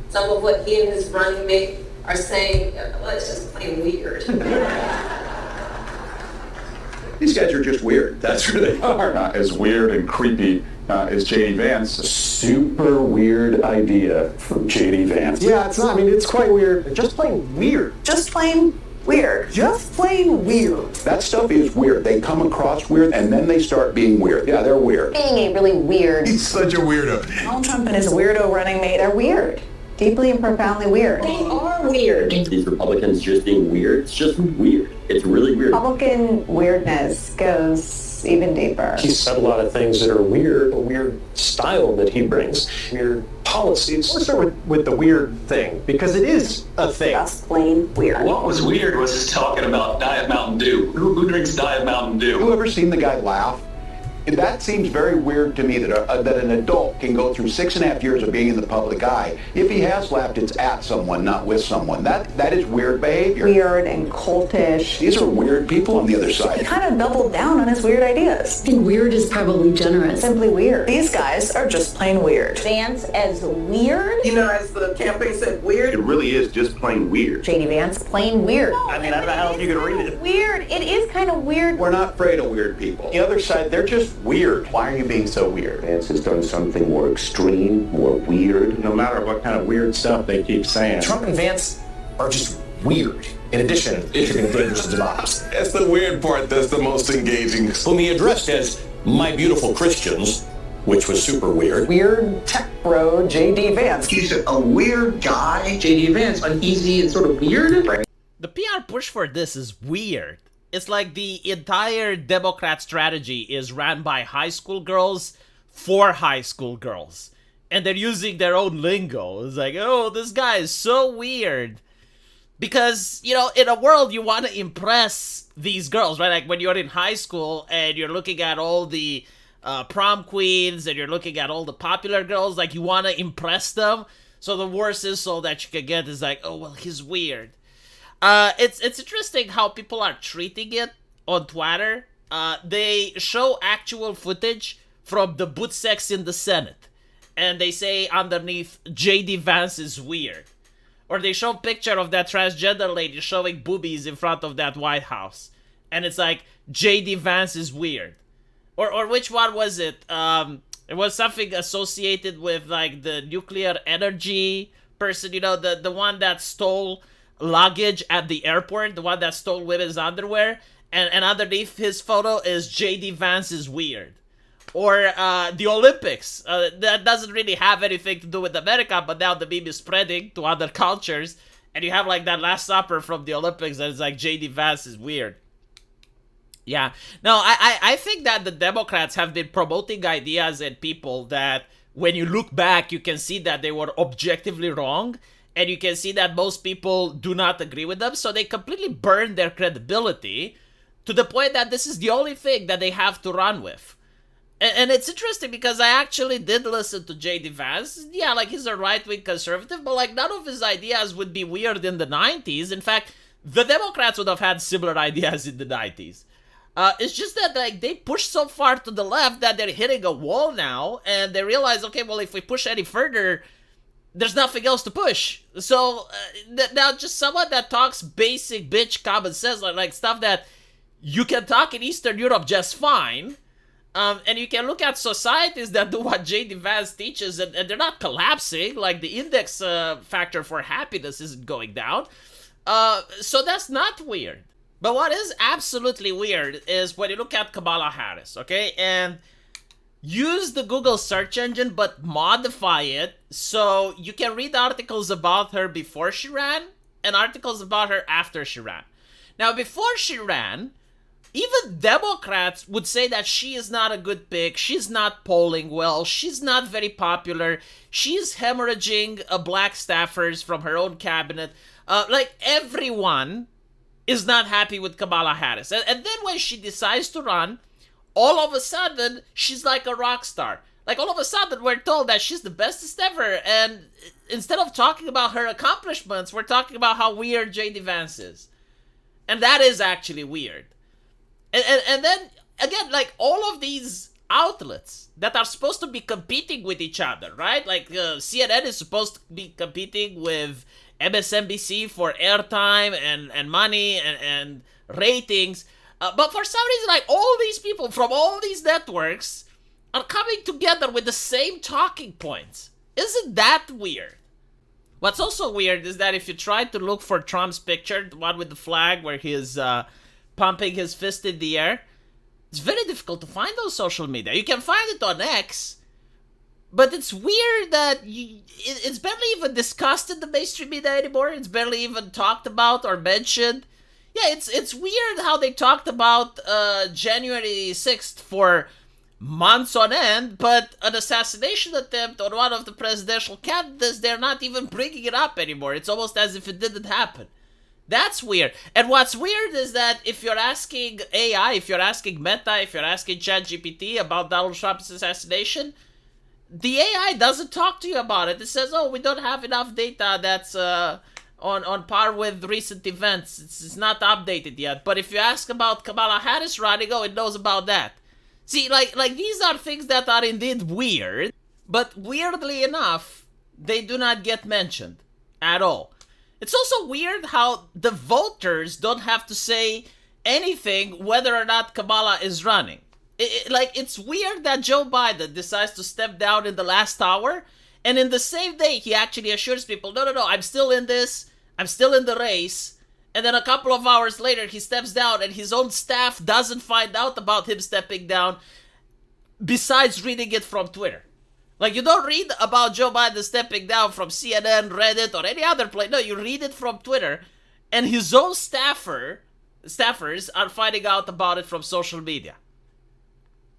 some of what he and his running mate are saying, well, it's just plain weird. These guys are just weird. That's who they are. As weird and creepy as J.D. Vance. Super weird idea from J.D. Vance. Yeah, it's not. I mean, it's quite weird. Just plain weird. Just plain weird. Just plain weird. That stuff is weird. They come across weird, and then they start being weird. Yeah, they're weird. Being a really weird. He's such a weirdo. Donald Trump and his weirdo running mate are weird. Deeply and profoundly weird. They are weird. These Republicans just being weird, it's just weird. It's really weird. Republican weirdness goes even deeper. He said a lot of things that are weird, a weird style that he brings, weird policies. Let's start with the weird thing, because it is a thing. Just plain weird. What was weird was his talking about Diet Mountain Dew. Who drinks Diet Mountain Dew? You ever seen the guy laugh? That seems very weird to me that an adult can go through 6.5 years of being in the public eye. If he has laughed, it's at someone, not with someone. That is weird behavior. Weird and cultish. These are weird people on the other He side. kind of doubled down on his weird ideas. I think weird is probably generous. Simply weird. These guys are just plain weird. Vance as weird? You know, as the campaign said, weird. It really is just plain weird. J.D. Vance, plain weird. I mean, I don't know how you can read it. Weird. It is kind of weird. We're not afraid of weird people. The other side, they're just weird. Why are you being so weird? Vance has done something more extreme, more weird. No matter what kind of weird stuff they keep saying. Trump and Vance are just weird. In addition, it's dangerous to democracy. That's the weird part that's the most engaging. Whom he addressed as my beautiful Christians, which was super weird. Weird tech bro J.D. Vance. He's a weird guy. J.D. Vance, uneasy and sort of weird. The PR push for this is weird. It's like the entire Democrat strategy is ran by high school girls for high school girls. And they're using their own lingo. It's like, oh, this guy is so weird. Because, you know, in a world you want to impress these girls, right? Like when you're in high school and you're looking at all the prom queens and you're looking at all the popular girls, like you want to impress them. So the worst insult that you can get is like, oh, well, he's weird. It's interesting how people are treating it on Twitter. They show actual footage from the boot sex in the Senate. And they say underneath, J.D. Vance is weird. Or they show a picture of that transgender lady showing boobies in front of that White House. And it's like, J.D. Vance is weird. Or which one was it? It was something associated with like the nuclear energy person, you know, the one that stole luggage at the airport, the one that stole women's underwear, and underneath his photo is J.D. Vance is weird. Or the Olympics. That doesn't really have anything to do with America, but now the meme is spreading to other cultures, and you have like that Last Supper from the Olympics, and it's like J.D. Vance is weird. Yeah. No, I think that the Democrats have been promoting ideas and people that when you look back, you can see that they were objectively wrong. And you can see that most people do not agree with them. So they completely burn their credibility to the point that this is the only thing that they have to run with. And it's interesting because I actually did listen to J.D. Vance. Yeah, like he's a right-wing conservative, but like none of his ideas would be weird in the 90s. In fact, the Democrats would have had similar ideas in the 90s. It's just that like they push so far to the left that they're hitting a wall now. And they realize, okay, well, if we push any further, there's nothing else to push. So now just someone that talks basic bitch common sense, like stuff that you can talk in Eastern Europe just fine. And you can look at societies that do what J.D. Vance teaches and they're not collapsing. Like the index factor for happiness isn't going down. So that's not weird. But what is absolutely weird is when you look at Kamala Harris, okay? And use the Google search engine, but modify it so you can read articles about her before she ran and articles about her after she ran. Now, before she ran, even Democrats would say that she is not a good pick, she's not polling well, she's not very popular, she's hemorrhaging black staffers from her own cabinet. Like, everyone is not happy with Kamala Harris. And then when she decides to run, all of a sudden, she's like a rock star. Like, all of a sudden, we're told that she's the bestest ever. And instead of talking about her accomplishments, we're talking about how weird J.D. Vance is. And that is actually weird. And then, again, like, all of these outlets that are supposed to be competing with each other, right? Like CNN is supposed to be competing with MSNBC for airtime and money and ratings. But for some reason, like, all these people from all these networks are coming together with the same talking points. Isn't that weird? What's also weird is that if you try to look for Trump's picture, the one with the flag where he is pumping his fist in the air, it's very difficult to find on social media. You can find it on X, but it's weird that it's barely even discussed in the mainstream media anymore. It's barely even talked about or mentioned. Yeah, it's weird how they talked about January 6th for months on end, but an assassination attempt on one of the presidential candidates, they're not even bringing it up anymore. It's almost as if it didn't happen. That's weird. And what's weird is that if you're asking AI, if you're asking Meta, if you're asking ChatGPT about Donald Trump's assassination, the AI doesn't talk to you about it. It says, oh, we don't have enough data that's on par with recent events. It's not updated yet. But if you ask about Kamala Harris running, oh, it knows about that. See, like these are things that are indeed weird, but weirdly enough, they do not get mentioned at all. It's also weird how the voters don't have to say anything whether or not Kamala is running. It's weird that Joe Biden decides to step down in the last hour, and in the same day, he actually assures people, no, I'm still in this, I'm still in the race, and then a couple of hours later, he steps down, and his own staff doesn't find out about him stepping down, besides reading it from Twitter. Like, you don't read about Joe Biden stepping down from CNN, Reddit, or any other place. No, you read it from Twitter, and his own staffers are finding out about it from social media.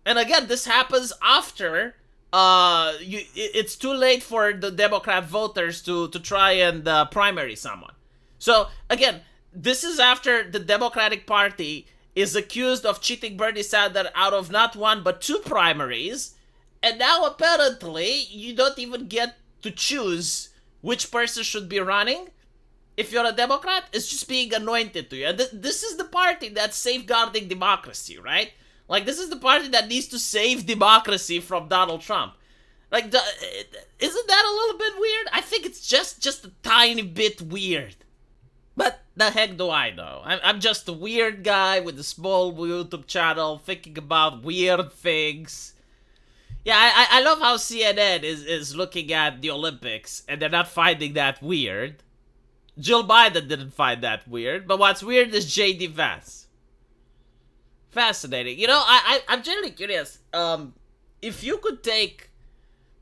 And again, this happens after it's too late for the Democrat voters to try and primary someone. So, again, this is after the Democratic Party is accused of cheating Bernie Sanders out of not one but two primaries. And now, apparently, you don't even get to choose which person should be running. If you're a Democrat, it's just being anointed to you. And this is the party that's safeguarding democracy, right? Like, this is the party that needs to save democracy from Donald Trump. Like, isn't that a little bit weird? I think it's just a tiny bit weird. But the heck do I know? I'm just a weird guy with a small YouTube channel thinking about weird things. Yeah, I love how CNN is looking at the Olympics and they're not finding that weird. Jill Biden didn't find that weird, but what's weird is J.D. Vance. Fascinating. You know, I'm genuinely curious. If you could take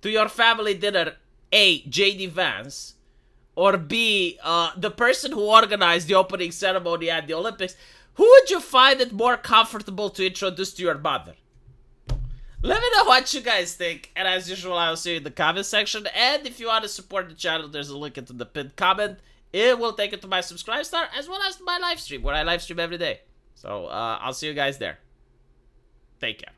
to your family dinner A, J.D. Vance, or B, the person who organized the opening ceremony at the Olympics, who would you find it more comfortable to introduce to your mother? Let me know what you guys think, and as usual, I will see you in the comment section, and if you want to support the channel, there's a link into the pinned comment. It will take you to my subscribe star, as well as to my live stream, where I live stream every day. So, I'll see you guys there. Take care.